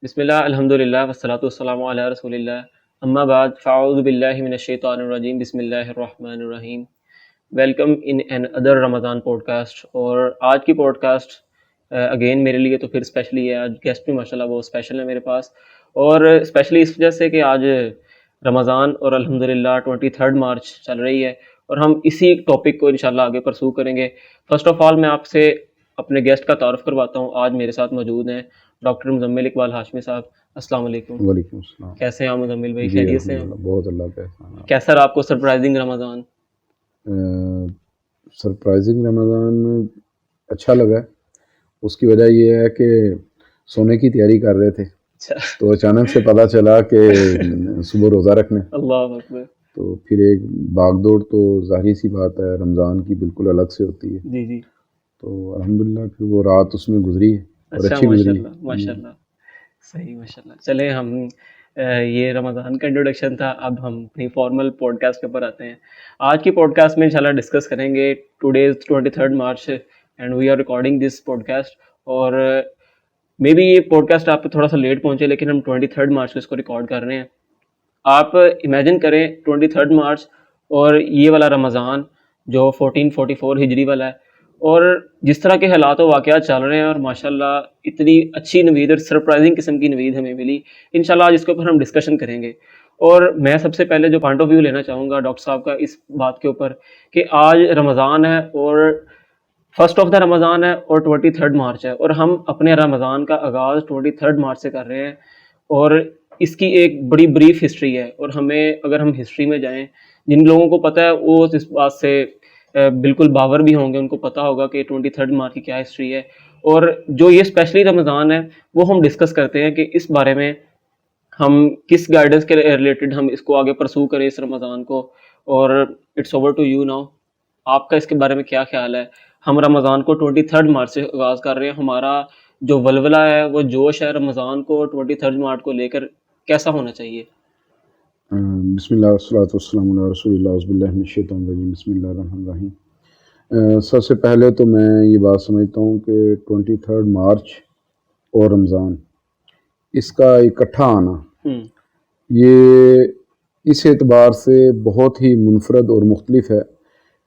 بسم اللہ الحمدللہ والصلاۃ والسلام علی رسول اللہ اما بعد فاعوذ باللہ من الشیطان الرجیم بسم اللہ الرحمن الرحیم. Welcome in another Ramadan podcast. اور آج کی پوڈ کاسٹ اگین میرے لیے تو پھر اسپیشلی ہے. آج گیسٹ بھی ماشاءاللہ وہ اسپیشل ہے میرے پاس, اور اسپیشلی اس وجہ سے کہ آج رمضان اور الحمدللہ 23 مارچ چل رہی ہے, اور ہم اسی ٹاپک کو انشاءاللہ آگے پرسو کریں گے. فرسٹ آف آل میں آپ سے اپنے گیسٹ کا تعارف کرواتا ہوں. آج میرے ساتھ موجود ہیں ڈاکٹر مزمل اقبال ہاشمی صاحب. السلام علیکم. وعلیکم السلام. کیسے ہیں آپ مزمل بھائی؟ خیریت سے ہیں؟ بہت اللہ کا احسان ہے. کیسا رہا آپ کو سرپرائزنگ رمضان؟ سرپرائزنگ رمضان اچھا لگا. اس کی وجہ یہ ہے کہ سونے کی تیاری کر رہے تھے تو اچانک سے پتہ چلا کہ صبح روزہ رکھنا ہے. اللہ اکبر. تو پھر ایک باغ دوڑ تو ظاہری سی بات ہے رمضان کی بالکل الگ سے ہوتی ہے. جی جی. تو الحمدللہ پھر وہ رات اس میں گزری ہے اور اچھا اچھی گزری. ماشاء اللہ صحیح ماشاء اللہ. چلیں ہم یہ رمضان کا انٹروڈکشن تھا, اب ہم اپنی فارمل پوڈ کاسٹ کے اوپر آتے ہیں. آج کی پوڈ کاسٹ میں انشاءاللہ ڈسکس کریں گے today is 23 March and we are recording this podcast. اور مے بی یہ پوڈ کاسٹ آپ تھوڑا سا لیٹ پہنچے, لیکن ہم 23 مارچ کو اس کو ریکارڈ کر رہے ہیں. آپ امیجن کریں 23 مارچ اور یہ والا رمضان جو 1444 ہجری والا ہے, اور جس طرح کے حالات و واقعات چل رہے ہیں, اور ماشاءاللہ اتنی اچھی نوید اور سرپرائزنگ قسم کی نوید ہمیں ملی. انشاءاللہ آج اس کے اوپر ہم ڈسکشن کریں گے. اور میں سب سے پہلے جو پوائنٹ آف ویو لینا چاہوں گا ڈاکٹر صاحب کا اس بات کے اوپر کہ آج رمضان ہے, اور فرسٹ آف دا رمضان ہے, اور 23 مارچ ہے, اور ہم اپنے رمضان کا آغاز 23 مارچ سے کر رہے ہیں. اور اس کی ایک بڑی بریف ہسٹری ہے, اور ہمیں اگر ہم ہسٹری میں جائیں, جن لوگوں کو پتہ ہے وہ اس بات سے بالکل باور بھی ہوں گے, ان کو پتہ ہوگا کہ 23 مارچ کی کیا ہسٹری ہے. اور جو یہ اسپیشلی رمضان ہے وہ ہم ڈسکس کرتے ہیں کہ اس بارے میں ہم کس گائیڈنس کے ریلیٹڈ ہم اس کو آگے پرسو کریں اس رمضان کو. اور it's over to you now, آپ کا اس کے بارے میں کیا خیال ہے؟ ہم رمضان کو 23 مارچ سے آغاز کر رہے ہیں, ہمارا جو ولولہ ہے وہ جوش ہے رمضان کو 23 مارچ کو لے کر کیسا ہونا چاہیے؟ بسم اللہ والصلاۃ والسلام علی رسول اللہ اعوذ باللہ من الشیطان الرجیم بسم اللہ الرحمن الرحیم. سب سے پہلے تو میں یہ بات سمجھتا ہوں کہ 23 مارچ اور رمضان اس کا اکٹھا آنا یہ اس اعتبار سے بہت ہی منفرد اور مختلف ہے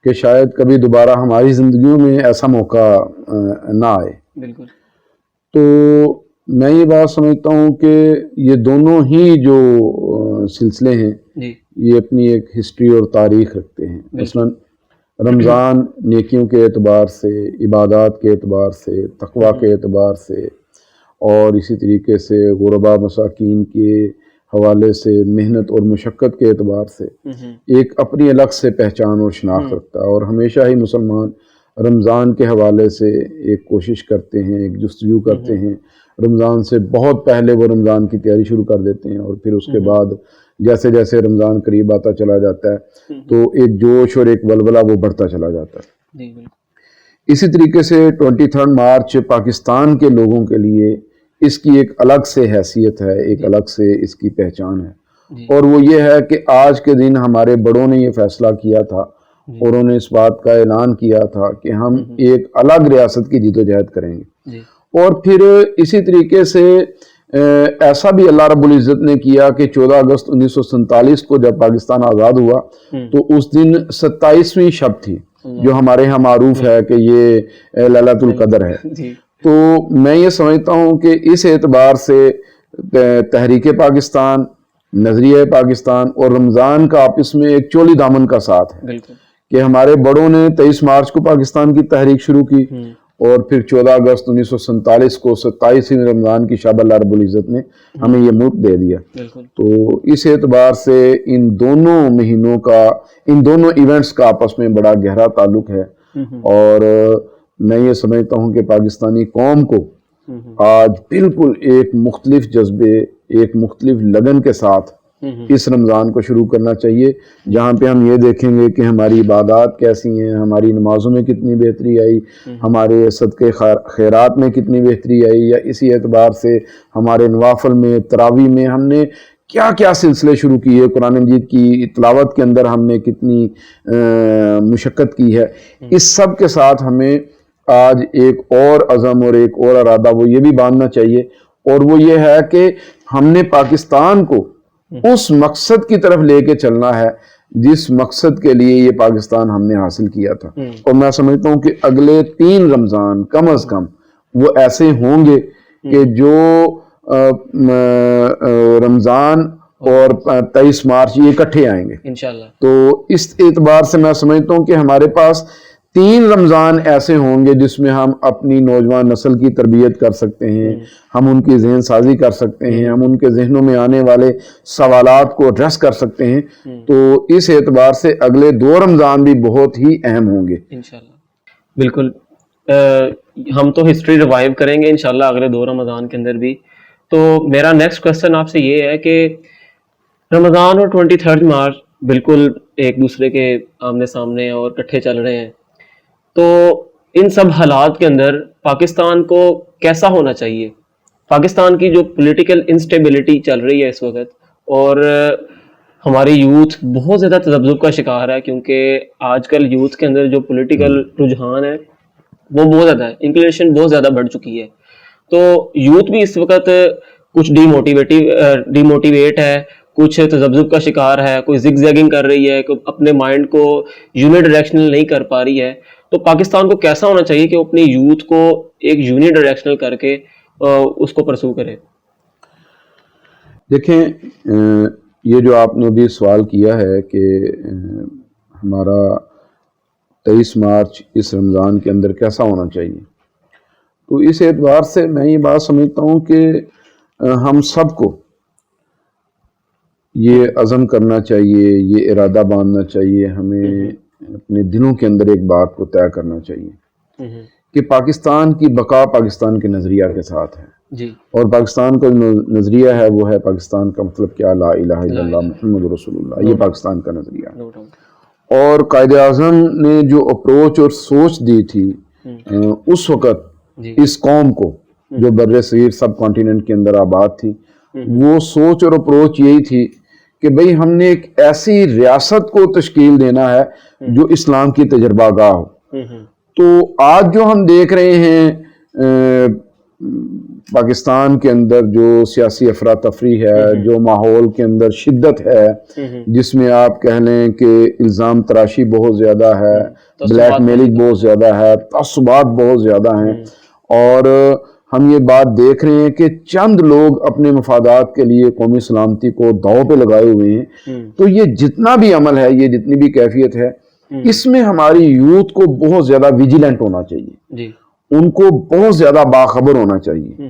کہ شاید کبھی دوبارہ ہماری زندگیوں میں ایسا موقع نہ آئے. بالکل. تو میں یہ بات سمجھتا ہوں کہ یہ دونوں ہی جو سلسلے ہیں یہ اپنی ایک ہسٹری اور تاریخ رکھتے ہیں. مثلاً رمضان نیکیوں کے اعتبار سے, عبادات کے اعتبار سے, تقویٰ کے اعتبار سے, اور اسی طریقے سے غربا مساکین کے حوالے سے محنت اور مشقت کے اعتبار سے ایک اپنی الگ سے پہچان اور شناخت رکھتا ہے. اور ہمیشہ ہی مسلمان رمضان کے حوالے سے ایک کوشش کرتے ہیں, ایک جستجو کرتے ہیں. رمضان سے بہت پہلے وہ رمضان کی تیاری شروع کر دیتے ہیں, اور پھر اس کے بعد جیسے جیسے رمضان قریب آتا چلا جاتا ہے تو ایک جوش اور ایک ولولہ وہ بڑھتا چلا جاتا ہے. اسی طریقے سے 23 مارچ پاکستان کے لوگوں کے لیے اس کی ایک الگ سے حیثیت ہے, ایک الگ سے اس کی پہچان ہے. اور وہ یہ ہے کہ آج کے دن ہمارے بڑوں نے یہ فیصلہ کیا تھا اور انہوں نے اس بات کا اعلان کیا تھا کہ ہم ایک الگ ریاست کی جدوجہد کریں گے. اور پھر اسی طریقے سے ایسا بھی اللہ رب العزت نے کیا کہ 14 اگست 1947 کو جب پاکستان آزاد ہوا تو اس دن 27ویں شب تھی, جو ہمارے یہاں معروف ہے کہ یہ لیلۃ القدر ہے. تو میں یہ سمجھتا ہوں کہ اس اعتبار سے تحریک پاکستان, نظریہ پاکستان اور رمضان کا آپس میں ایک چولی دامن کا ساتھ ہے کہ ہمارے بڑوں نے 23 مارچ کو پاکستان کی تحریک شروع کی, اور پھر 14 اگست 1947 کو 27ویں رمضان کی شب اللہ رب العزت نے ہمیں یہ ملک دے دیا. تو اس اعتبار سے ان دونوں مہینوں کا, ان دونوں ایونٹس کا آپس میں بڑا گہرا تعلق ہے. اور میں یہ سمجھتا ہوں کہ پاکستانی قوم کو آج بالکل ایک مختلف جذبے, ایک مختلف لگن کے ساتھ اس رمضان کو شروع کرنا چاہیے, جہاں پہ ہم یہ دیکھیں گے کہ ہماری عبادات کیسی ہیں, ہماری نمازوں میں کتنی بہتری آئی, ہمارے صدقے خیرات میں کتنی بہتری آئی, یا اسی اعتبار سے ہمارے نوافل میں, تراویح میں ہم نے کیا کیا سلسلے شروع کیے, قرآن مجید کی تلاوت کے اندر ہم نے کتنی مشقت کی ہے. اس سب کے ساتھ ہمیں آج ایک اور عزم اور ایک اور ارادہ وہ یہ بھی باندھنا چاہیے, اور وہ یہ ہے کہ ہم نے پاکستان کو اس مقصد کی طرف لے کے چلنا ہے جس مقصد کے لیے یہ پاکستان ہم نے حاصل کیا تھا. اور میں سمجھتا ہوں کہ اگلے 3 رمضان کم از کم وہ ایسے ہوں گے کہ جو رمضان اور 23 مارچ یہ اکٹھے آئیں گے انشاءاللہ. تو اس اعتبار سے میں سمجھتا ہوں کہ ہمارے پاس 3 رمضان ایسے ہوں گے جس میں ہم اپنی نوجوان نسل کی تربیت کر سکتے ہیں, ہم ان کی ذہن سازی کر سکتے ہیں, ہم ان کے ذہنوں میں آنے والے سوالات کو ایڈریس کر سکتے ہیں. تو اس اعتبار سے اگلے 2 رمضان بھی بہت ہی اہم ہوں گے انشاءاللہ. بالکل, ہم تو ہسٹری ریوائیو کریں گے انشاءاللہ اگلے 2 رمضان کے اندر بھی. تو میرا نیکسٹ کوسچن آپ سے یہ ہے کہ رمضان اور 23 مارچ بالکل ایک دوسرے کے آمنے سامنے اور اکٹھے چل رہے ہیں, تو ان سب حالات کے اندر پاکستان کو کیسا ہونا چاہیے؟ پاکستان کی جو پولیٹیکل انسٹیبلٹی چل رہی ہے اس وقت, اور ہماری یوتھ بہت زیادہ تذبذب کا شکار ہے, کیونکہ آج کل یوتھ کے اندر جو پولیٹیکل رجحان ہے وہ بہت زیادہ ہے, انکلینیشن بہت زیادہ بڑھ چکی ہے. تو یوتھ بھی اس وقت کچھ ڈی موٹیویٹ ہے, کچھ تذبذب کا شکار ہے, کوئی زگ زیگنگ کر رہی ہے, کوئی اپنے مائنڈ کو یونی ڈائریکشنل نہیں کر پا رہی ہے. تو پاکستان کو کیسا ہونا چاہیے کہ وہ اپنی یوتھ کو ایک یونی ڈائریکشنل کر کے اس کو پرسو کرے؟ دیکھیں, یہ جو آپ نے بھی سوال کیا ہے کہ ہمارا 23 مارچ اس رمضان کے اندر کیسا ہونا چاہیے, تو اس اعتبار سے میں یہ بات سمجھتا ہوں کہ ہم سب کو یہ عزم کرنا چاہیے, یہ ارادہ باندھنا چاہیے, ہمیں اپنے دلوں کے اندر ایک بات کو طے کرنا چاہیے کہ پاکستان کی بقا پاکستان کے نظریہ کے ساتھ ہے. اور پاکستان کا جو نظریہ ہے وہ ہے پاکستان کا مطلب کیا, لا الہ الا اللہ محمد رسول اللہ, یہ پاکستان کا نظریہ ہے. اور قائد اعظم نے جو اپروچ اور سوچ دی تھی اس وقت اس قوم کو جو بر صغیر سب کانٹیننٹ کے اندر آباد تھی, وہ سوچ اور اپروچ یہی تھی کہ بھئی ہم نے ایک ایسی ریاست کو تشکیل دینا ہے جو اسلام کی تجربہ گاہ ہو. تو آج جو ہم دیکھ رہے ہیں پاکستان کے اندر جو سیاسی افراتفری ہے, جو ماحول کے اندر شدت ہے, جس میں آپ کہہ لیں کہ الزام تراشی بہت زیادہ ہے, بلیک میلنگ بہت زیادہ ہے, تعصبات بہت زیادہ ہیں, اور ہم یہ بات دیکھ رہے ہیں کہ چند لوگ اپنے مفادات کے لیے قومی سلامتی کو داؤ پہ لگائے ہوئے ہیں. تو یہ جتنا بھی عمل ہے, یہ جتنی بھی کیفیت ہے, اس میں ہماری یوتھ کو بہت زیادہ ویجیلنٹ ہونا چاہیے, ان کو بہت زیادہ باخبر ہونا چاہیے.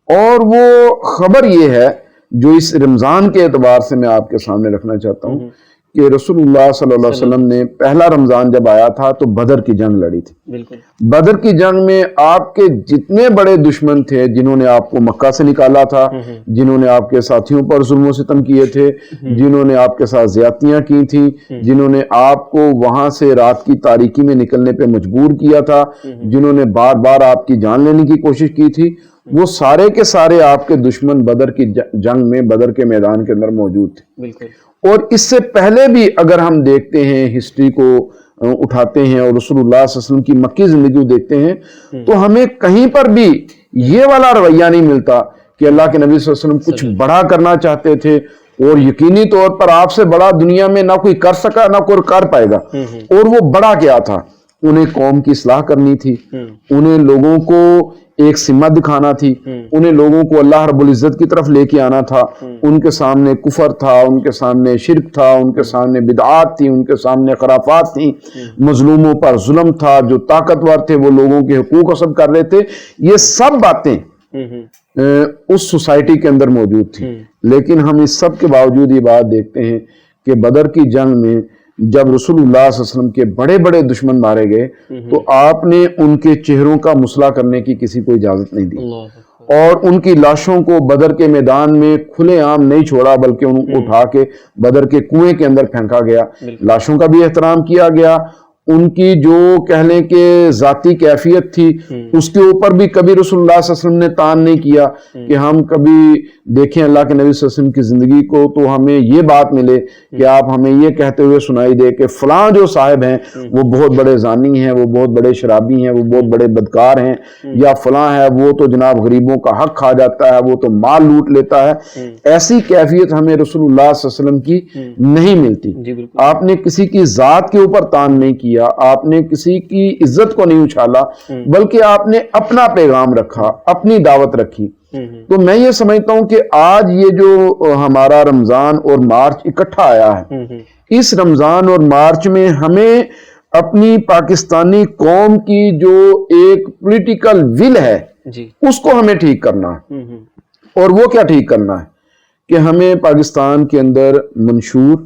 اور وہ خبر یہ ہے جو اس رمضان کے اعتبار سے میں آپ کے سامنے رکھنا چاہتا ہوں کہ رسول اللہ صلی اللہ علیہ وسلم نے پہلا رمضان جب آیا تھا تو بدر کی جنگ لڑی تھی. بدر کی جنگ میں آپ کے جتنے بڑے دشمن تھے, جنہوں نے آپ کو مکہ سے نکالا تھا, جنہوں نے آپ کے ساتھیوں پر ظلم و ستم کیے تھے, جنہوں نے آپ کے ساتھ زیادتیاں کی تھیں, جنہوں نے آپ کو وہاں سے رات کی تاریکی میں نکلنے پہ مجبور کیا تھا, جنہوں نے بار بار آپ کی جان لینے کی کوشش کی تھی, وہ سارے کے سارے آپ کے دشمن بدر کی جنگ میں, بدر کے میدان کے اندر موجود تھے. اور اس سے پہلے بھی اگر ہم دیکھتے ہیں, ہسٹری کو اٹھاتے ہیں اور رسول اللہ صلی اللہ علیہ وسلم کی مکی زندگی کو دیکھتے ہیں, تو ہمیں کہیں پر بھی یہ والا رویہ نہیں ملتا کہ اللہ کے نبی صلی اللہ علیہ وسلم کچھ بڑا کرنا چاہتے تھے, اور یقینی طور پر آپ سے بڑا دنیا میں نہ کوئی کر سکا نہ کوئی کر پائے گا. اور وہ بڑا کیا تھا؟ انہیں قوم کی اصلاح کرنی تھی, انہیں لوگوں کو ایک سمت دکھانا تھی, انہیں لوگوں کو اللہ رب العزت کی طرف لے کے آنا تھا. ان کے سامنے کفر تھا, ان کے سامنے شرک تھا, ان کے سامنے بدعات تھی, ان کے سامنے خرافات تھیں, مظلوموں پر ظلم تھا, جو طاقتور تھے وہ لوگوں کے حقوق غصب کر رہے تھے. یہ سب باتیں اس سوسائٹی کے اندر موجود تھی. لیکن ہم اس سب کے باوجود یہ بات دیکھتے ہیں کہ بدر کی جنگ میں جب رسول اللہ صلی اللہ علیہ وسلم کے بڑے بڑے دشمن مارے گئے تو آپ نے ان کے چہروں کا مصلح کرنے کی کسی کو اجازت نہیں دی, اور ان کی لاشوں کو بدر کے میدان میں کھلے عام نہیں چھوڑا, بلکہ ان کو اٹھا کے بدر کے کنویں کے اندر پھینکا گیا. لاشوں کا بھی احترام کیا گیا, ان کی جو کہہ لیں کہ ذاتی کیفیت تھی اس کے اوپر بھی کبھی رسول اللہ صلی اللہ علیہ وسلم نے تان نہیں کیا کہ ہم کبھی دیکھیں اللہ کے نبی صلی اللہ علیہ وسلم کی زندگی کو تو ہمیں یہ بات ملے کہ آپ ہمیں یہ کہتے ہوئے سنائی دے کہ فلاں جو صاحب ہیں وہ بہت بڑے زانی ہیں، وہ بہت بڑے شرابی ہیں، وہ بہت بڑے بدکار ہیں، یا فلاں ہے وہ تو جناب غریبوں کا حق کھا جاتا ہے، وہ تو مال لوٹ لیتا ہے۔ ایسی کیفیت ہمیں رسول اللہ صلی اللہ علیہ وسلم کی نہیں ملتی۔ آپ نے کسی کی ذات کے اوپر تان نہیں کیا، آپ نے کسی کی عزت کو نہیں اچھالا، بلکہ آپ نے اپنا پیغام رکھا، اپنی دعوت رکھی۔ تو میں یہ سمجھتا ہوں کہ آج یہ جو ہمارا رمضان اور مارچ اکٹھا آیا ہے، اس رمضان اور مارچ میں ہمیں اپنی پاکستانی قوم کی جو ایک پولیٹیکل ول ہے اس کو ہمیں ٹھیک کرنا ہے۔ اور وہ کیا ٹھیک کرنا ہے کہ ہمیں پاکستان کے اندر منشور،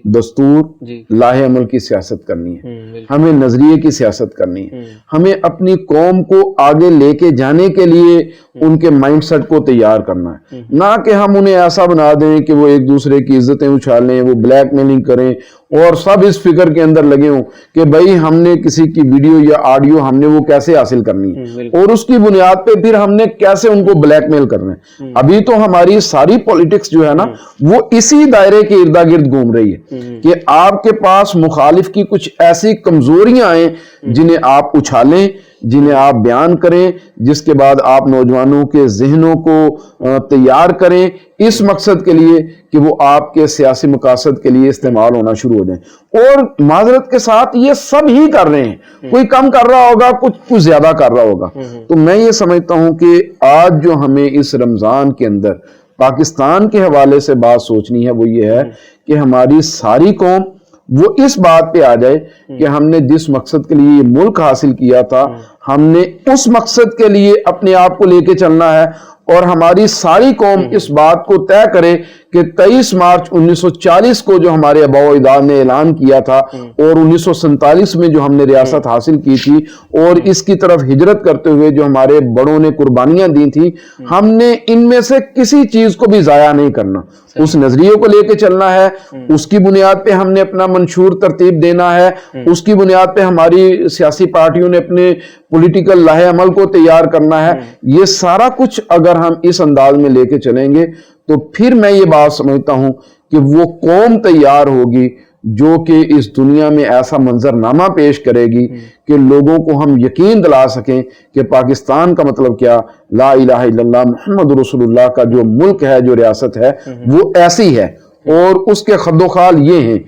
دستور، لاہ عمل کی سیاست کرنی ہے، ہمیں نظریے کی سیاست کرنی ہے، ہمیں اپنی قوم کو آگے لے کے جانے کے لیے ان کے مائنڈ سیٹ کو تیار کرنا ہے، نہ کہ ہم انہیں ایسا بنا دیں کہ وہ ایک دوسرے کی عزتیں اچھالیں، وہ بلیک میلنگ کریں اور سب اس فکر کے اندر لگے ہوں کہ بھائی ہم نے کسی کی ویڈیو یا آڈیو ہم نے وہ کیسے حاصل کرنی ہے اور اس کی بنیاد پہ پھر ہم نے کیسے ان کو بلیک میل کرنا ہے۔ ابھی تو ہماری ساری پولیٹکس جو ہے نا وہ اسی دائرے کے اردا گرد گھوم رہی ہے کہ آپ کے پاس مخالف کی کچھ ایسی کمزوریاں آئیں جنہیں آپ اچھالیں، جنہیں آپ بیان کریں، جس کے بعد آپ نوجوانوں کے ذہنوں کو تیار کریں اس مقصد کے لیے کہ وہ آپ کے سیاسی مقاصد کے لیے استعمال ہونا شروع ہو جائیں۔ اور معذرت کے ساتھ یہ سب ہی کر رہے ہیں، کوئی کم کر رہا ہوگا، کچھ زیادہ کر رہا ہوگا۔ تو میں یہ سمجھتا ہوں کہ آج جو ہمیں اس رمضان کے اندر پاکستان کے حوالے سے بات سوچنی ہے وہ یہ ہے کہ ہماری ساری قوم وہ اس بات پہ آ جائے کہ ہم نے جس مقصد کے لیے یہ ملک حاصل کیا تھا ہم نے اس مقصد کے لیے اپنے آپ کو لے کے چلنا ہے، اور ہماری ساری قوم اس بات کو طے کرے کہ 23 مارچ 1940 کو جو ہمارے آباء و اجداد نے اعلان کیا تھا اور 1947 میں جو ہم نے ریاست حاصل کی تھی اور اس کی طرف ہجرت کرتے ہوئے جو ہمارے بڑوں نے قربانیاں دی تھیں، ہم نے ان میں سے کسی چیز کو بھی ضائع نہیں کرنا، اس نظریے کو لے کے چلنا ہے، اس کی بنیاد پہ ہم نے اپنا منشور ترتیب دینا ہے، اس کی بنیاد پہ ہماری سیاسی پارٹیوں نے اپنے پولیٹیکل لاہ عمل کو تیار کرنا ہے۔ یہ سارا کچھ اگر ہم اس انداز میں لے کے چلیں گے تو پھر میں یہ بات سمجھتا ہوں کہ وہ قوم تیار ہوگی جو کہ اس دنیا میں ایسا منظرنامہ پیش کرے گی کہ لوگوں کو ہم یقین دلا سکیں کہ پاکستان کا مطلب کیا، لا الہ الا اللہ محمد رسول اللہ کا جو ملک ہے، جو ریاست ہے وہ ایسی ہے اور اس کے خد و خال یہ ہیں۔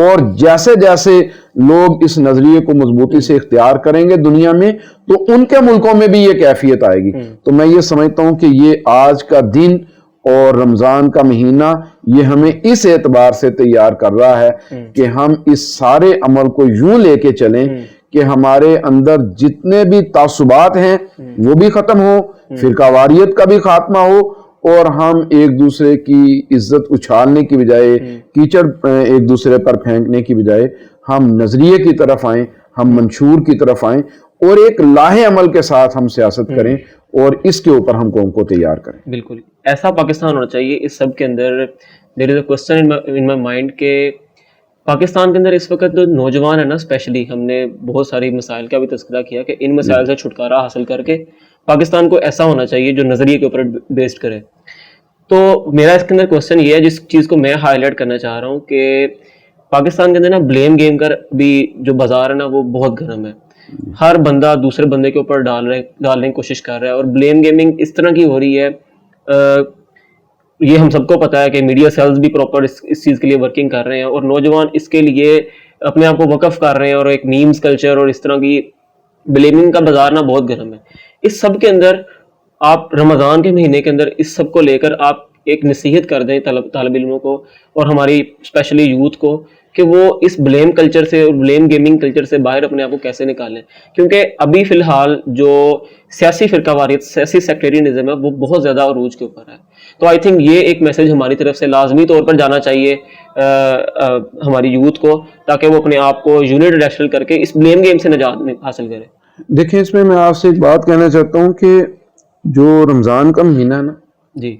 اور جیسے جیسے لوگ اس نظریے کو مضبوطی سے اختیار کریں گے دنیا میں تو ان کے ملکوں میں بھی یہ کیفیت آئے گی۔ تو میں یہ سمجھتا ہوں کہ یہ آج کا دن اور رمضان کا مہینہ یہ ہمیں اس اعتبار سے تیار کر رہا ہے کہ ہم اس سارے عمل کو یوں لے کے چلیں کہ ہمارے اندر جتنے بھی تعصبات ہیں وہ بھی ختم ہو، فرقہ واریت کا بھی خاتمہ ہو، اور ہم ایک دوسرے کی عزت اچھالنے کی بجائے، کیچڑ ایک دوسرے پر پھینکنے کی بجائے ہم نظریے کی طرف آئیں، ہم منشور کی طرف آئیں اور ایک لاہ عمل کے ساتھ ہم سیاست کریں اور اس کے اوپر ہم قوم کو تیار کریں۔ بالکل ایسا پاکستان ہونا چاہیے۔ اس سب کے اندر دیر از اے کوسچن ان مائی مائنڈ کہ پاکستان کے اندر اس وقت جو نوجوان ہے نا، اسپیشلی ہم نے بہت ساری مسائل کا بھی تذکرہ کیا کہ ان مسائل سے چھٹکارا حاصل کر کے پاکستان کو ایسا ہونا چاہیے جو نظریے کے اوپر بیسڈ کرے۔ تو میرا اس کے اندر کوسچن یہ ہے، جس چیز کو میں ہائی لائٹ کرنا چاہ رہا ہوں کہ پاکستان کے اندر نا بلیم گیم کا بھی جو بازار ہے نا وہ بہت گرم ہے۔ ہر بندہ دوسرے بندے کے اوپر ڈالنے کی کوشش کر رہا ہے، اور بلیم گیمنگ اس طرح کی ہو رہی ہے، یہ ہم سب کو پتا ہے کہ میڈیا سیلز بھی پراپر اس چیز کے لیے ورکنگ کر رہے ہیں، اور نوجوان اس کے لیے اپنے آپ کو وقف کر رہے ہیں، اور ایک میمز کلچر اور اس طرح کی بلیمنگ کا بازار نا بہت گرم ہے۔ اس سب کے اندر آپ رمضان کے مہینے کے اندر اس سب کو لے کر آپ ایک نصیحت کر دیں طالب علموں کو اور ہماری اسپیشلی یوتھ کو کہ وہ اس بلیم کلچر سے اور بلیم گیمنگ کلچر سے باہر اپنے آپ کو کیسے نکالیں، کیونکہ ابھی فی الحال جو سیاسی فرقہ واریت، سیاسی سیکٹریانزم ہے وہ بہت زیادہ عروج کے اوپر ہے۔ تو آئی تھنک یہ ایک میسج ہماری طرف سے لازمی طور پر جانا چاہیے ہماری یوتھ کو، تاکہ وہ اپنے آپ کو یونٹ ریشنل کر کے اس بلیم گیم سے نجات حاصل کرے۔ دیکھیں، اس میں آپ سے ایک بات کہنا چاہتا ہوں کہ جو رمضان کا مہینہ نا جی،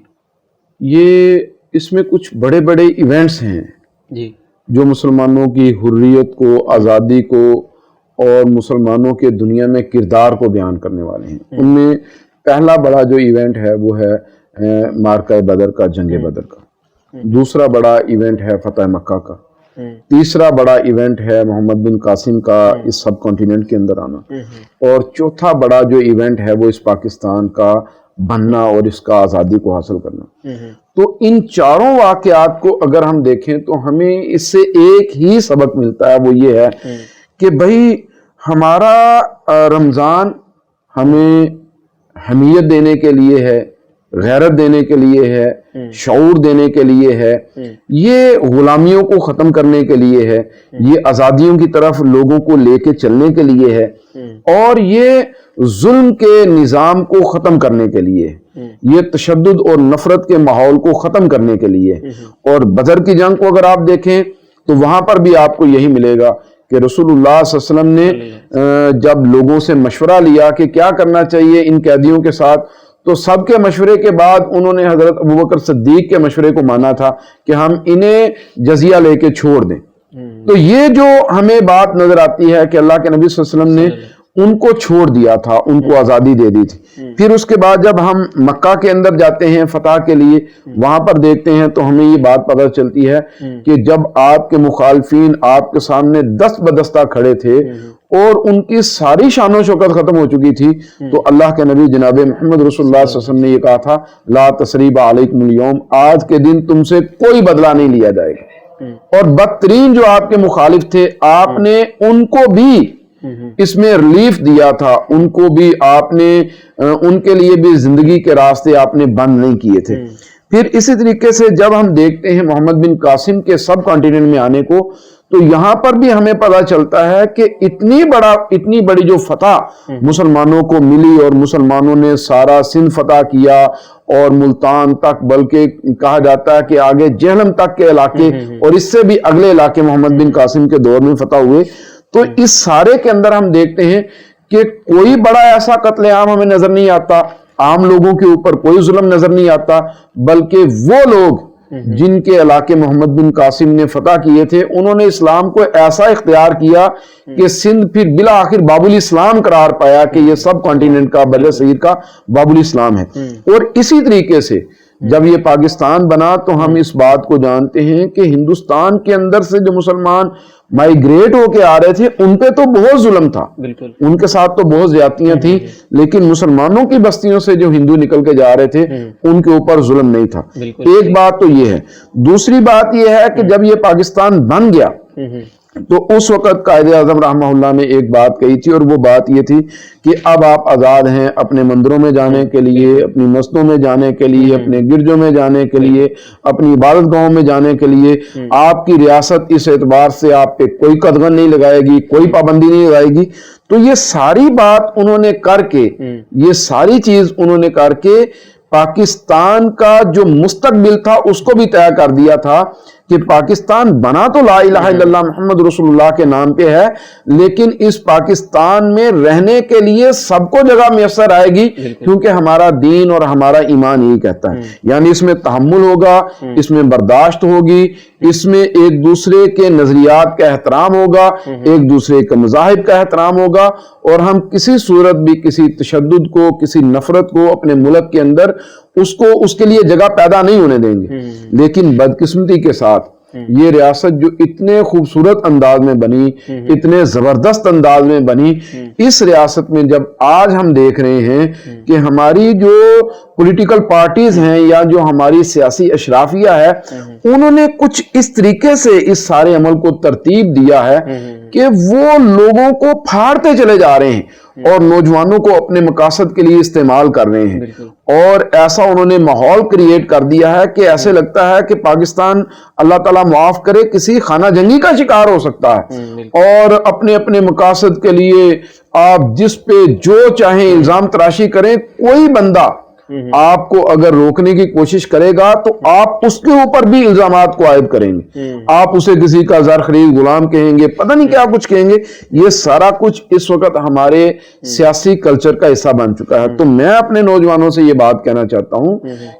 یہ اس میں کچھ بڑے بڑے ایونٹس ہیں جی، جو مسلمانوں کی حریت کو، آزادی کو اور مسلمانوں کے دنیا میں کردار کو بیان کرنے والے ہیں. ان میں پہلا بڑا جو ایونٹ ہے وہ ہے مارکہ بدر کا، جنگ بدر کا. دوسرا بڑا ایونٹ ہے فتح مکہ کا. تیسرا بڑا ایونٹ ہے محمد بن قاسم کا اس سب کانٹیننٹ کے اندر آنا. اور چوتھا بڑا جو ایونٹ ہے وہ اس پاکستان کا بننا اور اس کا آزادی کو حاصل کرنا. تو ان چاروں واقعات کو اگر ہم دیکھیں تو ہمیں اس سے ایک ہی سبق ملتا ہے، وہ یہ ہے کہ بھائی ہمارا رمضان ہمیں حمیت دینے کے لیے ہے، غیرت دینے کے لیے ہے، شعور دینے کے لیے ہے، یہ غلامیوں کو ختم کرنے کے لیے ہے، یہ آزادیوں کی طرف لوگوں کو لے کے چلنے کے لیے ہے، اور یہ ظلم کے نظام کو ختم کرنے کے لیے، یہ تشدد اور نفرت کے ماحول کو ختم کرنے کے لیے. اور بدر کی جنگ کو اگر آپ دیکھیں تو وہاں پر بھی آپ کو یہی ملے گا کہ رسول اللہ صلی اللہ علیہ وسلم نے جب لوگوں سے مشورہ لیا کہ کیا کرنا چاہیے ان قیدیوں کے ساتھ، تو سب کے مشورے کے بعد انہوں نے حضرت ابوبکر صدیق کے مشورے کو مانا تھا کہ ہم انہیں جزیہ لے کے چھوڑ دیں. تو یہ جو ہمیں بات نظر آتی ہے کہ اللہ کے نبی صلی اللہ علیہ وسلم نے ان کو چھوڑ دیا تھا، ان کو آزادی دے دی تھی. پھر اس کے بعد جب ہم مکہ کے اندر جاتے ہیں فتح کے لیے، وہاں پر دیکھتے ہیں تو ہمیں یہ بات پتہ چلتی ہے کہ جب آپ کے مخالفین آپ کے سامنے دست بدستہ کھڑے تھے اور ان کی ساری شان و شوکت ختم ہو چکی تھی، تو اللہ کے نبی جناب محمد رسول اللہ صلی اللہ علیہ وسلم نے یہ کہا تھا لا تثریب علیکم اليوم، آج کے دن تم سے کوئی بدلہ نہیں لیا جائے گا. اور بدترین جو آپ کے مخالف تھے آپ نے ان کو بھی اس میں ریلیف دیا تھا، ان کو بھی آپ نے ان کے لیے بھی زندگی کے راستے آپ نے بند نہیں کیے تھے. پھر اسی طریقے سے جب ہم دیکھتے ہیں محمد بن قاسم کے سب کانٹیننٹ میں آنے کو، تو یہاں پر بھی ہمیں پتہ چلتا ہے کہ اتنی بڑی جو فتح مسلمانوں کو ملی اور مسلمانوں نے سارا سندھ فتح کیا اور ملتان تک، بلکہ کہا جاتا ہے کہ آگے جہلم تک کے علاقے اور اس سے بھی اگلے علاقے محمد بن قاسم کے دور میں فتح ہوئے. تو اس سارے کے اندر ہم دیکھتے ہیں کہ کوئی بڑا ایسا قتل عام ہمیں نظر نہیں آتا، عام لوگوں کے اوپر کوئی ظلم نظر نہیں آتا، بلکہ وہ لوگ جن کے علاقے محمد بن قاسم نے فتح کیے تھے انہوں نے اسلام کو ایسا اختیار کیا کہ سندھ پھر بالآخر باب الاسلام قرار پایا کہ یہ سب کانٹیننٹ کا، بر صغیر کا باب الاسلام ہے. اور اسی طریقے سے جب یہ پاکستان بنا تو ہم اس بات کو جانتے ہیں کہ ہندوستان کے اندر سے جو مسلمان مائیگریٹ ہو کے آ رہے تھے ان پہ تو بہت ظلم تھا، ان کے ساتھ تو بہت زیادتیاں تھیں، لیکن مسلمانوں کی بستیوں سے جو ہندو نکل کے جا رہے تھے ان کے اوپر ظلم نہیں تھا. ایک بات تو یہ ہے. دوسری بات یہ ہے کہ جب یہ پاکستان بن گیا تو اس وقت قائد اعظم رحمہ اللہ نے ایک بات کہی تھی، اور وہ بات یہ تھی کہ اب آپ آزاد ہیں اپنے مندروں میں جانے کے لیے، اپنی مسجدوں میں جانے کے لیے، اپنے گرجوں میں جانے کے لیے، اپنی عبادت گاہوں میں جانے کے لیے. آپ کی ریاست اس اعتبار سے آپ پہ کوئی قدغن نہیں لگائے گی، کوئی پابندی نہیں لگائے گی. تو یہ ساری بات انہوں نے کر کے، یہ ساری چیز انہوں نے کر کے پاکستان کا جو مستقبل تھا اس کو بھی طے کر دیا تھا کہ پاکستان بنا تو لا الہ الا اللہ محمد رسول اللہ کے نام پہ ہے، لیکن اس پاکستان میں رہنے کے لیے سب کو جگہ میسر آئے گی، کیونکہ ہمارا دین اور ہمارا ایمان یہی کہتا ہے. یعنی اس میں تحمل ہوگا، اس میں برداشت ہوگی، اس میں ایک دوسرے کے نظریات کا احترام ہوگا، ایک دوسرے کے مذاہب کا احترام ہوگا، اور ہم کسی صورت بھی کسی تشدد کو، کسی نفرت کو اپنے ملک کے اندر اس کے لیے جگہ پیدا نہیں ہونے دیں گے. لیکن بدقسمتی کے ساتھ یہ ریاست جو اتنے خوبصورت انداز میں بنی، اتنے زبردست انداز میں بنی، اس ریاست میں جب آج ہم دیکھ رہے ہیں کہ ہماری جو پولیٹیکل پارٹیز ہیں یا جو ہماری سیاسی اشرافیہ ہے، انہوں نے کچھ اس طریقے سے اس سارے عمل کو ترتیب دیا ہے کہ وہ لوگوں کو پھاڑتے چلے جا رہے ہیں اور نوجوانوں کو اپنے مقاصد کے لیے استعمال کر رہے ہیں. اور ایسا انہوں نے ماحول کریٹ کر دیا ہے کہ ایسے لگتا ہے کہ پاکستان اللہ تعالیٰ معاف کرے کسی خانہ جنگی کا شکار ہو سکتا ہے، اور اپنے اپنے مقاصد کے لیے آپ جس پہ جو چاہیں الزام تراشی کریں، کوئی بندہ آپ کو اگر روکنے کی کوشش کرے گا تو آپ اس کے اوپر بھی الزامات کو عائد کریں گے، آپ اسے کسی کا زر خرید غلام کہیں گے، پتہ نہیں کیا کچھ کہیں گے. یہ سارا کچھ اس وقت ہمارے سیاسی کلچر کا حصہ بن چکا ہے. تو میں اپنے نوجوانوں سے یہ بات کہنا چاہتا ہوں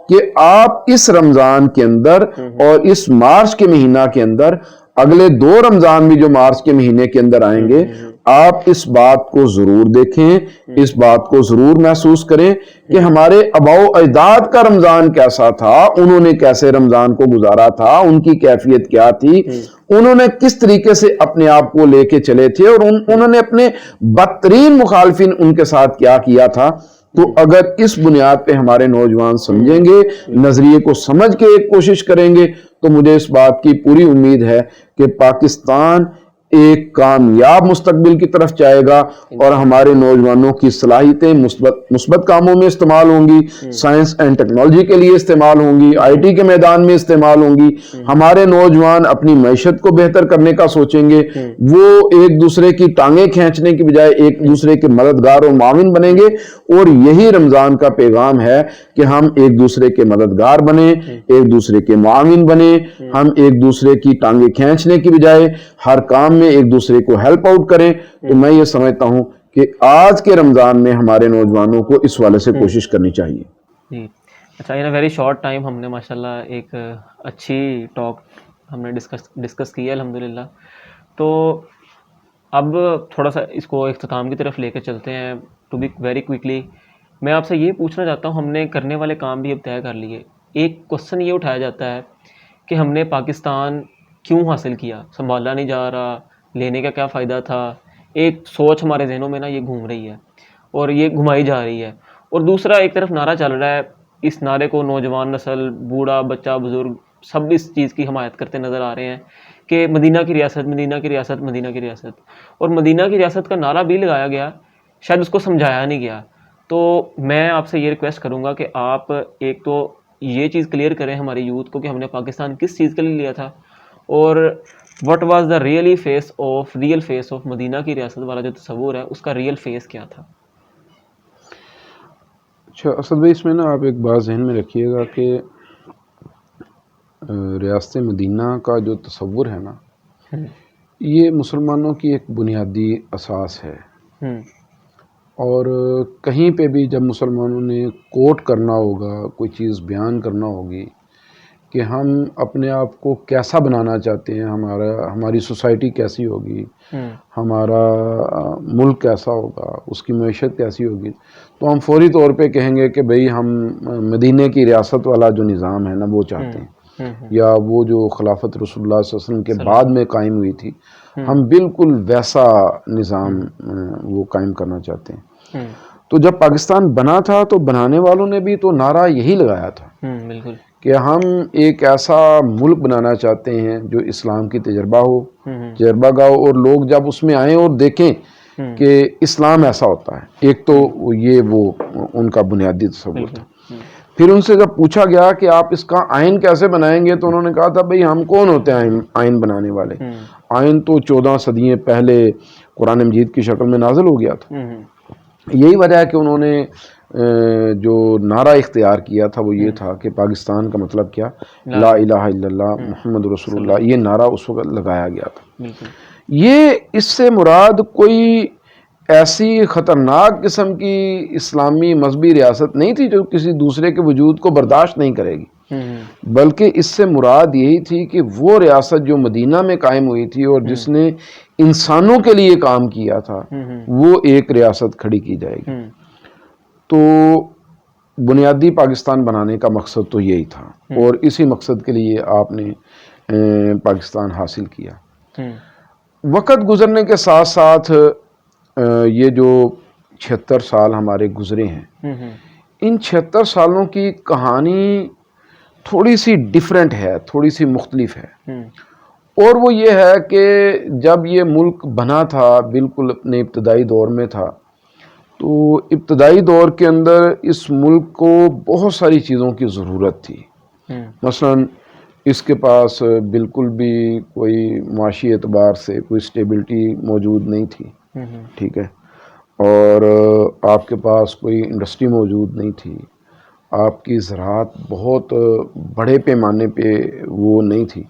کہ آپ اس رمضان کے اندر اور اس مارچ کے مہینہ کے اندر، اگلے 2 رمضان بھی جو مارچ کے مہینے کے اندر آئیں گے، آپ اس بات کو ضرور دیکھیں, اس بات کو ضرور محسوس کریں کہ ہمارے آباء و اجداد کا رمضان کیسا تھا, انہوں نے کیسے رمضان کو گزارا تھا, ان کی کیفیت کیا تھی, انہوں نے کس طریقے سے اپنے آپ کو لے کے چلے تھے, اور انہوں نے اپنے بدترین مخالفین ان کے ساتھ کیا کیا تھا. تو اگر اس بنیاد پہ ہمارے نوجوان سمجھیں گے, نظریے کو سمجھ کے ایک کوشش کریں گے, تو مجھے اس بات کی پوری امید ہے کہ پاکستان ایک کامیاب مستقبل کی طرف جائے گا, اور ہمارے نوجوانوں کی صلاحیتیں مثبت کاموں میں استعمال ہوں گی, سائنس اینڈ ٹیکنالوجی کے لیے استعمال ہوں گی, آئی ٹی کے میدان میں استعمال ہوں گی. ہمارے نوجوان اپنی معیشت کو بہتر کرنے کا سوچیں گے, وہ ایک دوسرے کی ٹانگیں کھینچنے کی بجائے ایک دوسرے کے مددگار اور معاون بنیں گے. اور یہی رمضان کا پیغام ہے کہ ہم ایک دوسرے کے مددگار بنیں, ایک دوسرے کے معاون بنیں, ہم ایک دوسرے کی ٹانگیں کھینچنے کی بجائے ہر کام میں ایک دوسرے کو ہیلپ آؤٹ کریں. تو میں یہ سمجھتا ہوں کہ آج کے رمضان میں ہمارے نوجوانوں کو اس والے سے کوشش کرنی چاہیے. جی اچھا, ان اے ویری شارٹ ٹائم ہم نے ماشاءاللہ ایک اچھی ٹاک ہم نے ڈسکس کی ہے الحمدللہ. تو اب تھوڑا سا اس کو اختتام کی طرف لے کے چلتے ہیں. ٹو بی ویری کوئکلی میں آپ سے یہ پوچھنا چاہتا ہوں, ہم نے کرنے والے کام بھی اب طے کر لیے. ایک کوسچن یہ اٹھایا جاتا ہے کہ ہم نے پاکستان کیوں حاصل کیا, سنبھالا نہیں جا رہا, لینے کا کیا فائدہ تھا. ایک سوچ ہمارے ذہنوں میں نا یہ گھوم رہی ہے اور یہ گھمائی جا رہی ہے. اور دوسرا ایک طرف نعرہ چل رہا ہے, اس نعرے کو نوجوان نسل, بوڑھا بچہ بزرگ سب اس چیز کی حمایت کرتے نظر آ رہے ہیں کہ مدینہ کی ریاست, مدینہ کی ریاست, مدینہ کی ریاست. اور مدینہ کی ریاست کا نعرہ بھی لگایا گیا, شاید اس کو سمجھایا نہیں گیا. تو میں آپ سے یہ ریکویسٹ کروں گا کہ آپ ایک تو یہ چیز کلیئر کریں ہمارے یوتھ کو کہ ہم نے پاکستان کس چیز کے لیے لیا تھا, اور what was the real face of Medina کی ریاست والا جو تصور ہے اس کا ریئل فیس کیا تھا. اچھا اسد بھائی, اس میں نا آپ ایک بات ذہن میں رکھیے گا کہ ریاست مدینہ کا جو تصور ہے نا, یہ مسلمانوں کی ایک بنیادی اساس ہے. اور کہیں پہ بھی جب مسلمانوں نے کوٹ کرنا ہوگا, کوئی چیز بیان کرنا ہوگی کہ ہم اپنے آپ کو کیسا بنانا چاہتے ہیں, ہماری سوسائٹی کیسی ہوگی, ہمارا ملک کیسا ہوگا, اس کی معیشت کیسی ہوگی, تو ہم فوری طور پہ کہیں گے کہ بھئی ہم مدینے کی ریاست والا جو نظام ہے نا وہ چاہتے ہیں, یا وہ جو خلافت رسول اللہ صلی اللہ علیہ وسلم کے بعد میں قائم ہوئی تھی, ہم بالکل ویسا نظام وہ قائم کرنا چاہتے ہیں. تو جب پاکستان بنا تھا تو بنانے والوں نے بھی تو نعرہ یہی لگایا تھا بالکل کہ ہم ایک ایسا ملک بنانا چاہتے ہیں جو اسلام کی تجربہ گاہ ہو, اور لوگ جب اس میں آئیں اور دیکھیں کہ اسلام ایسا ہوتا ہے. ایک تو یہ وہ ان کا بنیادی تصور تھا. پھر ان سے جب پوچھا گیا کہ آپ اس کا آئین کیسے بنائیں گے, تو انہوں نے کہا تھا بھئی ہم کون ہوتے ہیں آئین بنانے والے, آئین تو 14 صدیاں پہلے قرآن مجید کی شکل میں نازل ہو گیا تھا. یہی وجہ ہے کہ انہوں نے جو نعرہ اختیار کیا تھا وہ یہ تھا کہ پاکستان کا مطلب کیا, لا الہ الا اللہ محمد رسول اللہ, یہ نعرہ اس وقت لگایا گیا تھا. یہ اس سے مراد کوئی ایسی خطرناک قسم کی اسلامی مذہبی ریاست نہیں تھی جو کسی دوسرے کے وجود کو برداشت نہیں کرے گی, بلکہ اس سے مراد یہی تھی کہ وہ ریاست جو مدینہ میں قائم ہوئی تھی اور جس نے انسانوں کے لیے کام کیا تھا, وہ ایک ریاست کھڑی کی جائے گی. تو بنیادی پاکستان بنانے کا مقصد تو یہی تھا, اور اسی مقصد کے لیے آپ نے پاکستان حاصل کیا. وقت گزرنے کے ساتھ ساتھ یہ جو 76 سال ہمارے گزرے ہیں, ان 76 سالوں کی کہانی تھوڑی سی ڈیفرنٹ ہے, تھوڑی سی مختلف ہے. اور وہ یہ ہے کہ جب یہ ملک بنا تھا, بالکل اپنے ابتدائی دور میں تھا, تو ابتدائی دور کے اندر اس ملک کو بہت ساری چیزوں کی ضرورت تھی. مثلا اس کے پاس بالکل بھی کوئی معاشی اعتبار سے کوئی سٹیبلٹی موجود نہیں تھی, ٹھیک ہے, اور آپ کے پاس کوئی انڈسٹری موجود نہیں تھی, آپ کی زراعت بہت بڑے پیمانے پہ وہ نہیں تھی.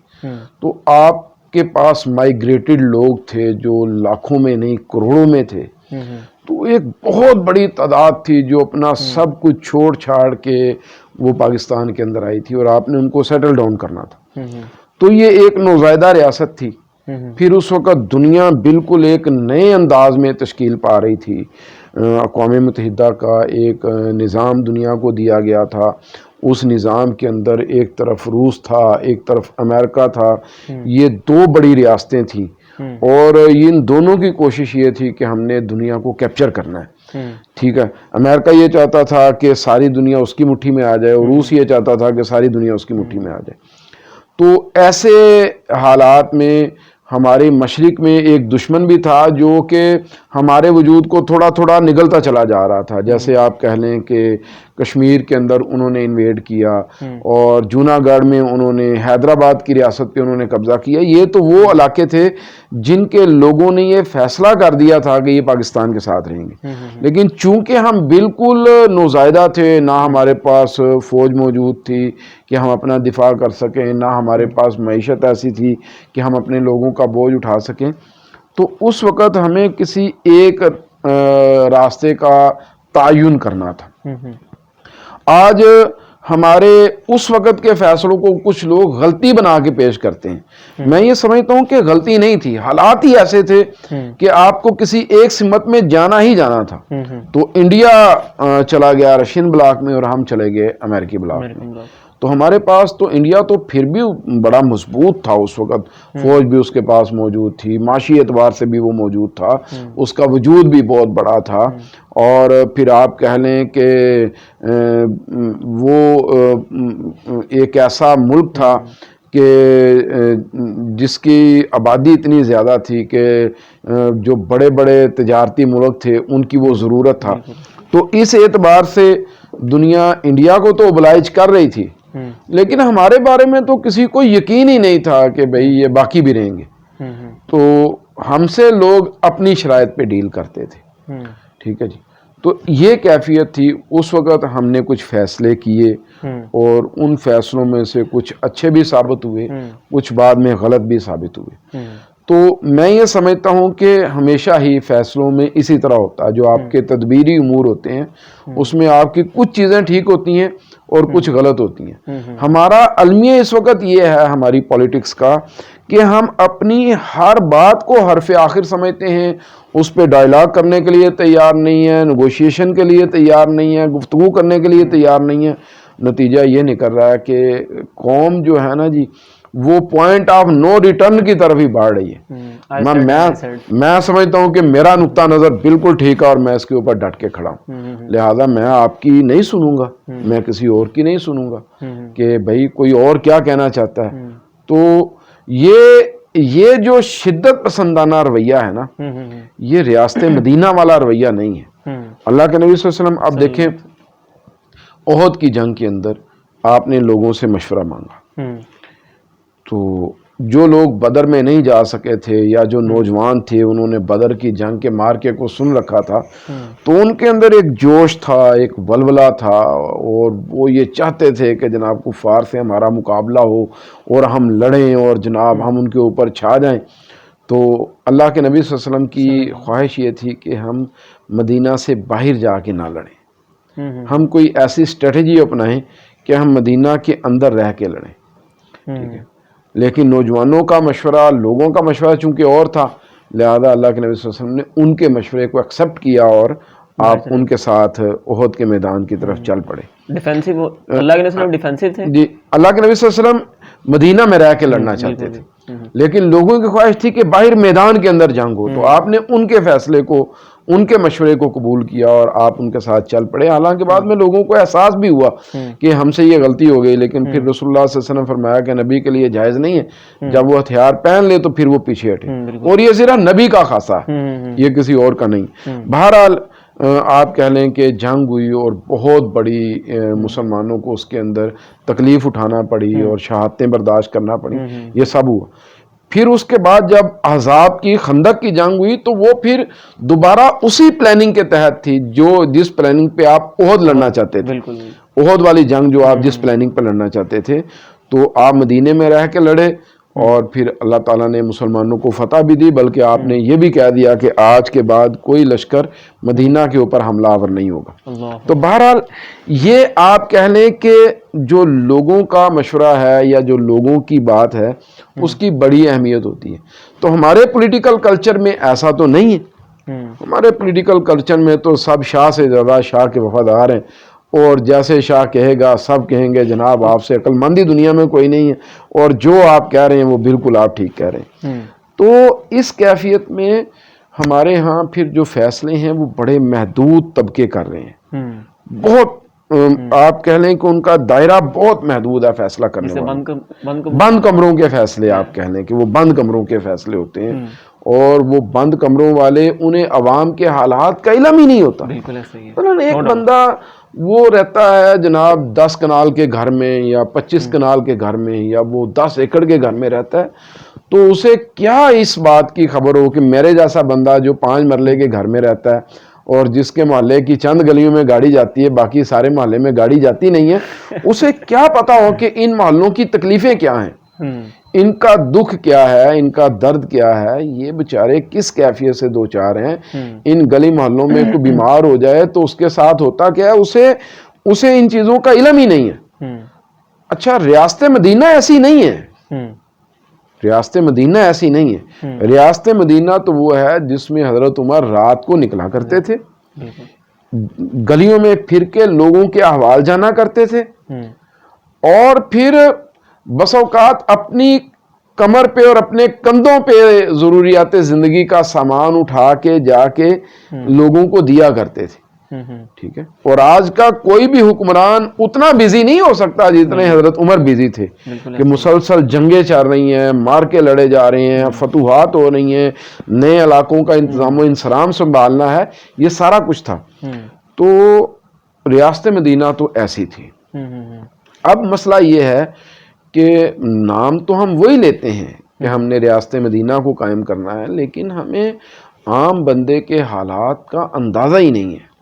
تو آپ کے پاس مائیگریٹڈ لوگ تھے جو لاکھوں میں نہیں کروڑوں میں تھے. تو ایک بہت بڑی تعداد تھی جو اپنا سب کچھ چھوڑ چھاڑ کے وہ پاکستان کے اندر آئی تھی, اور آپ نے ان کو سیٹل ڈاؤن کرنا تھا. تو یہ ایک نوزائیدہ ریاست تھی, پھر اس وقت دنیا بالکل ایک نئے انداز میں تشکیل پا رہی تھی. اقوام متحدہ کا ایک نظام دنیا کو دیا گیا تھا. اس نظام کے اندر ایک طرف روس تھا, ایک طرف امریکہ تھا. یہ دو بڑی ریاستیں تھیں اور ان دونوں کی کوشش یہ تھی کہ ہم نے دنیا کو کیپچر کرنا ہے. ٹھیک ہے, امریکہ یہ چاہتا تھا کہ ساری دنیا اس کی مٹھی میں آ جائے اور روس یہ چاہتا تھا کہ ساری دنیا اس کی مٹھی میں آ جائے. تو ایسے حالات میں ہمارے مشرق میں ایک دشمن بھی تھا جو کہ ہمارے وجود کو تھوڑا تھوڑا نگلتا چلا جا رہا تھا. جیسے آپ کہہ لیں کہ کشمیر کے اندر انہوں نے انویڈ کیا اور جوناگڑھ میں انہوں نے حیدرآباد کی ریاست پہ انہوں نے قبضہ کیا. یہ تو وہ علاقے تھے جن کے لوگوں نے یہ فیصلہ کر دیا تھا کہ یہ پاکستان کے ساتھ رہیں گے. لیکن چونکہ ہم بالکل نوزائیدہ تھے, نہ ہمارے پاس فوج موجود تھی کہ ہم اپنا دفاع کر سکیں, نہ ہمارے پاس معیشت ایسی تھی کہ ہم اپنے لوگوں کا بوجھ اٹھا سکیں, تو اس وقت ہمیں کسی ایک راستے کا تعین کرنا تھا. آج ہمارے اس وقت کے فیصلوں کو کچھ لوگ غلطی بنا کے پیش کرتے ہیں. میں یہ سمجھتا ہوں کہ غلطی نہیں تھی, حالات ہی ایسے تھے کہ آپ کو کسی ایک سمت میں جانا ہی جانا تھا. تو انڈیا چلا گیا رشین بلاک میں اور ہم چلے گئے امریکی بلاک میں. تو ہمارے پاس تو انڈیا تو پھر بھی بڑا مضبوط تھا اس وقت, فوج بھی اس کے پاس موجود تھی, معاشی اعتبار سے بھی وہ موجود تھا, اس کا وجود بھی بہت بڑا تھا. اور پھر آپ کہہ لیں کہ وہ ایک ایسا ملک تھا کہ جس کی آبادی اتنی زیادہ تھی کہ جو بڑے بڑے تجارتی ملک تھے ان کی وہ ضرورت تھا. تو اس اعتبار سے دنیا انڈیا کو تو اوبلائج کر رہی تھی, لیکن ہمارے بارے میں تو کسی کو یقین ہی نہیں تھا کہ بھئی یہ باقی بھی رہیں گے. تو ہم سے لوگ اپنی شرائط پہ ڈیل کرتے تھے. ٹھیک ہے جی. تو یہ کیفیت تھی. اس وقت ہم نے کچھ فیصلے کیے اور ان فیصلوں میں سے کچھ اچھے بھی ثابت ہوئے, کچھ بعد میں غلط بھی ثابت ہوئے. تو میں یہ سمجھتا ہوں کہ ہمیشہ ہی فیصلوں میں اسی طرح ہوتا ہے. جو آپ کے تدبیری امور ہوتے ہیں اس میں آپ کی کچھ چیزیں ٹھیک ہوتی ہیں اور کچھ غلط ہوتی ہیں. ہمارا المیہ اس وقت یہ ہے ہماری پولیٹکس کا کہ ہم اپنی ہر بات کو حرف آخر سمجھتے ہیں, اس پہ ڈائلاگ کرنے کے لیے تیار نہیں ہے, نیگوشیشن کے لیے تیار نہیں ہے, گفتگو کرنے کے لیے تیار نہیں ہے. نتیجہ یہ نکل رہا ہے کہ قوم جو ہے نا جی وہ پوائنٹ آف نو ریٹرن کی طرف ہی بڑھ رہی ہے. میں سمجھتا ہوں کہ میرا نقطہ نظر بالکل ٹھیک ہے اور میں اس کے اوپر ڈٹ کے کھڑا ہوں. لہذا میں آپ کی نہیں سنوں گا, میں کسی اور کی نہیں سنوں گا کہ بھئی کوئی اور کیا کہنا چاہتا ہے. تو یہ جو شدت پسندانہ رویہ ہے نا, یہ ریاست مدینہ والا رویہ نہیں ہے. اللہ کے نبی صلی اللہ علیہ وسلم اب دیکھیں احد کی جنگ کے اندر آپ نے لوگوں سے مشورہ مانگا. تو جو لوگ بدر میں نہیں جا سکے تھے یا جو نوجوان تھے انہوں نے بدر کی جنگ کے مارکے کو سن رکھا تھا, تو ان کے اندر ایک جوش تھا, ایک ولولہ تھا اور وہ یہ چاہتے تھے کہ جناب کفار سے ہمارا مقابلہ ہو اور ہم لڑیں اور جناب ہم ان کے اوپر چھا جائیں. تو اللہ کے نبی صلی اللہ علیہ وسلم کی خواہش یہ تھی کہ ہم مدینہ سے باہر جا کے نہ لڑیں, ہم کوئی ایسی اسٹریٹجی اپنائیں کہ ہم مدینہ کے اندر رہ کے لڑیں. ٹھیک ہے. لیکن نوجوانوں کا مشورہ, لوگوں کا مشورہ چونکہ اور تھا, لہذا اللہ کے نبی صلی اللہ علیہ وسلم نے ان کے مشورے کو ایکسیپٹ کیا اور آپ ان کے ساتھ احد کے میدان کی طرف چل پڑے. ڈیفینسو, اللہ کے نبی صلی اللہ علیہ وسلم ڈیفینسو تھے جی. اللہ کے نبی صلی اللہ علیہ وسلم مدینہ میں رہ کے لڑنا چاہتے تھے, لیکن لوگوں کی خواہش تھی کہ باہر میدان کے اندر جنگ ہو. تو آپ نے ان کے فیصلے کو, ان کے مشورے کو قبول کیا اور آپ ان کے ساتھ چل پڑے. حالانکہ بعد میں لوگوں کو احساس بھی ہوا کہ ہم سے یہ غلطی ہو گئی, لیکن پھر رسول اللہ صلی اللہ علیہ وسلم فرمایا کہ نبی کے لیے جائز نہیں ہے, جب وہ ہتھیار پہن لے تو پھر وہ پیچھے ہٹے, اور یہ صرف نبی کا خاصہ ہے, یہ کسی اور کا نہیں. بہرحال آپ کہہ لیں کہ جنگ ہوئی اور بہت بڑی مسلمانوں کو اس کے اندر تکلیف اٹھانا پڑی اور شہادتیں برداشت کرنا پڑی, یہ سب ہوا. پھر اس کے بعد جب احزاب کی خندق کی جنگ ہوئی تو وہ پھر دوبارہ اسی پلاننگ کے تحت تھی جس پلاننگ پہ آپ احد لڑنا چاہتے تھے. احد والی جنگ جو آپ جس پلاننگ پہ لڑنا چاہتے تھے, تو آپ مدینے میں رہ کے لڑے اور پھر اللہ تعالیٰ نے مسلمانوں کو فتح بھی دی, بلکہ آپ نے یہ بھی کہہ دیا کہ آج کے بعد کوئی لشکر مدینہ کے اوپر حملہ آور نہیں ہوگا. تو بہرحال یہ آپ کہہ لیں کہ جو لوگوں کا مشورہ ہے یا جو لوگوں کی بات ہے اس کی بڑی اہمیت ہوتی ہے. تو ہمارے پولیٹیکل کلچر میں ایسا تو نہیں ہے. ہمارے پولیٹیکل کلچر میں تو سب شاہ سے زیادہ شاہ کے وفادار ہیں, اور جیسے شاہ کہے گا سب کہیں گے جناب آپ سے عقل مندی دنیا میں کوئی نہیں ہے, اور جو آپ کہہ رہے ہیں وہ بالکل آپ ٹھیک کہہ رہے ہیں. تو اس کیفیت میں ہمارے ہاں پھر جو فیصلے ہیں وہ بڑے محدود طبقے کر رہے ہیں, بہت آپ کہہ لیں کہ ان کا دائرہ بہت محدود ہے فیصلہ کرنے والا. بند کمروں کے فیصلے آپ کہہ لیں کہ وہ بند کمروں کے فیصلے ہوتے ہیں, اور وہ بند کمروں والے انہیں عوام کے حالات کا علم ہی نہیں ہوتا. ایک بندہ وہ رہتا ہے جناب 10 کنال کے گھر میں یا 25 کنال کے گھر میں یا وہ 10 ایکڑ کے گھر میں رہتا ہے, تو اسے کیا اس بات کی خبر ہو کہ میرے جیسا بندہ جو 5 مرلے کے گھر میں رہتا ہے اور جس کے محلے کی چند گلیوں میں گاڑی جاتی ہے باقی سارے محلے میں گاڑی جاتی نہیں ہے, اسے کیا پتا ہو کہ ان محلوں کی تکلیفیں کیا ہیں, ان کا دکھ کیا ہے, ان کا درد کیا ہے, یہ بیچارے کس کیفیت سے دو چار ہیں. ان گلی محلوں میں کوئی بیمار ہو جائے تو اس کے ساتھ ہوتا کیا ہے, اسے ان چیزوں کا علم ہی نہیں ہے. اچھا ریاست مدینہ ایسی نہیں ہے, ریاست مدینہ ایسی نہیں ہے. ریاست مدینہ تو وہ ہے جس میں حضرت عمر رات کو نکلا کرتے تھے, گلیوں میں پھر کے لوگوں کے احوال جانا کرتے تھے, اور پھر بس اوقات اپنی کمر پہ اور اپنے کندھوں پہ ضروریات زندگی کا سامان اٹھا کے جا کے لوگوں کو دیا کرتے تھے. ٹھیک ہے, اور آج کا کوئی بھی حکمران اتنا بیزی نہیں ہو سکتا جتنے حضرت عمر بیزی تھے, کہ مسلسل جنگیں چل رہی ہیں, مارکے لڑے جا رہے ہیں, فتوحات ہو رہی ہیں, نئے علاقوں کا انتظام و انصرام سنبھالنا ہے, یہ سارا کچھ تھا. تو ریاست مدینہ تو ایسی تھی. اب مسئلہ یہ ہے کہ نام تو ہم وہی لیتے ہیں کہ ہم نے ریاست مدینہ کو قائم کرنا ہے, لیکن ہمیں عام بندے کے حالات کا اندازہ ہی نہیں ہے.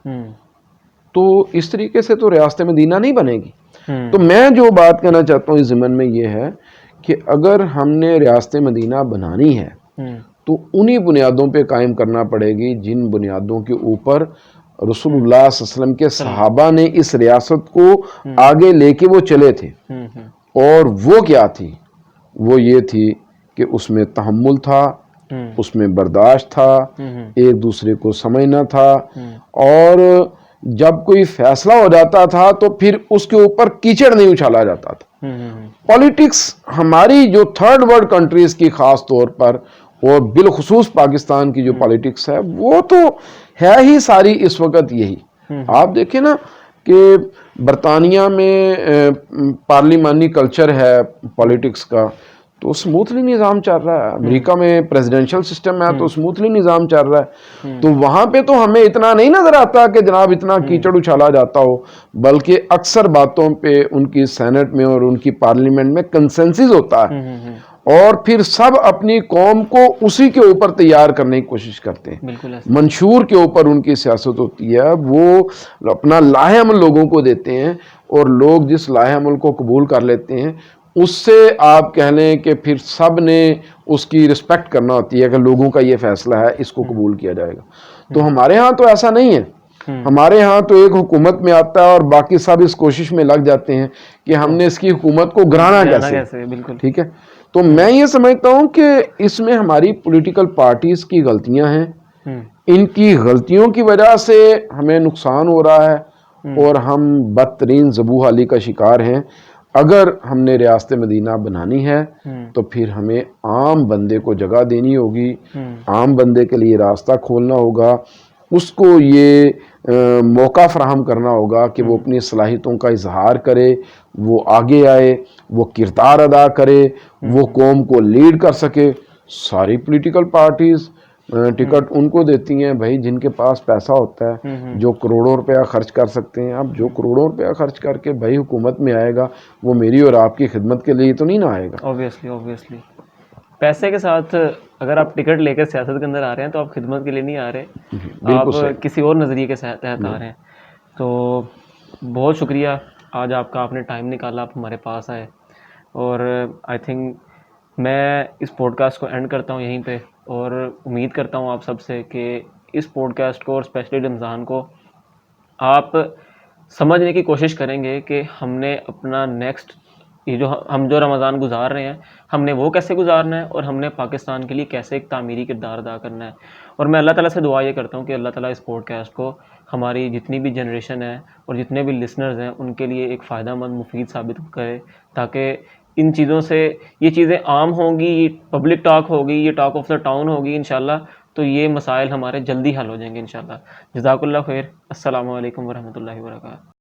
تو اس طریقے سے تو ریاست مدینہ نہیں بنے گی. تو میں جو بات کہنا چاہتا ہوں اس ضمن میں یہ ہے کہ اگر ہم نے ریاست مدینہ بنانی ہے تو انہی بنیادوں پہ قائم کرنا پڑے گی جن بنیادوں کے اوپر رسول اللہ صلی اللہ علیہ وسلم کے صحابہ نے اس ریاست کو آگے لے کے وہ چلے تھے. اور وہ کیا تھی؟ وہ یہ تھی کہ اس میں تحمل تھا, اس میں برداشت تھا, ایک دوسرے کو سمجھنا تھا, اور جب کوئی فیصلہ ہو جاتا تھا تو پھر اس کے اوپر کیچڑ نہیں اچھالا جاتا تھا. پالیٹکس ہماری جو تھرڈ ورلڈ کنٹریز کی خاص طور پر اور بالخصوص پاکستان کی جو پالیٹکس ہے وہ تو ہے ہی ساری اس وقت یہی. آپ دیکھیں نا کہ برطانیہ میں پارلیمانی کلچر ہے پالیٹکس کا, تو سموتھلی نظام چل رہا ہے. امریکہ میں پریزیڈنشل سسٹم ہے تو سموتھلی نظام چل رہا ہے. تو وہاں پہ تو ہمیں اتنا نہیں نظر آتا کہ جناب اتنا کیچڑ اچھالا جاتا ہو, بلکہ اکثر باتوں پہ ان کی سینٹ میں اور ان کی پارلیمنٹ میں کنسنسس ہوتا ہے, اور پھر سب اپنی قوم کو اسی کے اوپر تیار کرنے کی کوشش کرتے ہیں. منشور کے اوپر ان کی سیاست ہوتی ہے, وہ اپنا لاہ عمل لوگوں کو دیتے ہیں, اور لوگ جس لاہ عمل کو قبول کر لیتے ہیں اس سے آپ کہہ لیں کہ پھر سب نے اس کی رسپیکٹ کرنا ہوتی ہے کہ لوگوں کا یہ فیصلہ ہے, اس کو قبول کیا جائے گا. تو ہمارے ہاں تو ایسا نہیں ہے. ہمارے ہاں تو ایک حکومت میں آتا ہے اور باقی سب اس کوشش میں لگ جاتے ہیں کہ ہم نے اس کی حکومت کو گرانا کیسے. ٹھیک ہے, تو میں یہ سمجھتا ہوں کہ اس میں ہماری پولیٹیکل پارٹیز کی غلطیاں ہیں. ان کی غلطیوں کی وجہ سے ہمیں نقصان ہو رہا ہے, اور ہم بدترین ذبوح علی کا شکار ہیں. اگر ہم نے ریاست مدینہ بنانی ہے تو پھر ہمیں عام بندے کو جگہ دینی ہوگی, عام بندے کے لیے راستہ کھولنا ہوگا, اس کو یہ موقع فراہم کرنا ہوگا کہ وہ اپنی صلاحیتوں کا اظہار کرے, وہ آگے آئے, وہ کردار ادا کرے, وہ قوم کو لیڈ کر سکے. ساری پولیٹیکل پارٹیز ٹکٹ ان کو دیتی ہیں بھائی جن کے پاس پیسہ ہوتا ہے, جو کروڑوں روپیہ خرچ کر سکتے ہیں. اب جو کروڑوں روپیہ خرچ کر کے بھائی حکومت میں آئے گا وہ میری اور آپ کی خدمت کے لیے تو نہیں نہ آئے گا. اوبویسلی پیسے کے ساتھ اگر آپ ٹکٹ لے کر سیاست کے اندر آ رہے ہیں تو آپ خدمت کے لیے نہیں آ رہے, آپ کسی اور نظریے کے تحت آ رہے ہیں. تو بہت شکریہ آج آپ کا, آپ نے ٹائم نکالا, آپ ہمارے پاس آئے, اور آئی تھنک میں اس پوڈ کاسٹ کو اینڈ کرتا ہوں یہیں پہ، اور امید کرتا ہوں آپ سب سے کہ اس پوڈ کاسٹ کو اور اسپیشلی رمضان کو آپ سمجھنے کی کوشش کریں گے کہ ہم نے اپنا نیکسٹ یہ ہم جو رمضان گزار رہے ہیں ہم نے وہ کیسے گزارنا ہے، اور ہم نے پاکستان کے لیے کیسے ایک تعمیری کردار ادا کرنا ہے. اور میں اللہ تعالیٰ سے دعا یہ کرتا ہوں کہ اللہ تعالیٰ اس پوڈ کاسٹ کو ہماری جتنی بھی جنریشن ہے اور جتنے بھی لسنرز ہیں ان کے لیے ایک فائدہ مند مفید ثابت کرے، تاکہ ان چیزوں سے یہ چیزیں عام ہوں گی، یہ پبلک ٹاک ہوگی، یہ ٹاک آف دا ٹاؤن ہوگی انشاءاللہ، تو یہ مسائل ہمارے جلدی حل ہو جائیں گے انشاءاللہ. جزاک اللہ خیر. السلام علیکم ورحمۃ اللہ وبرکاتہ.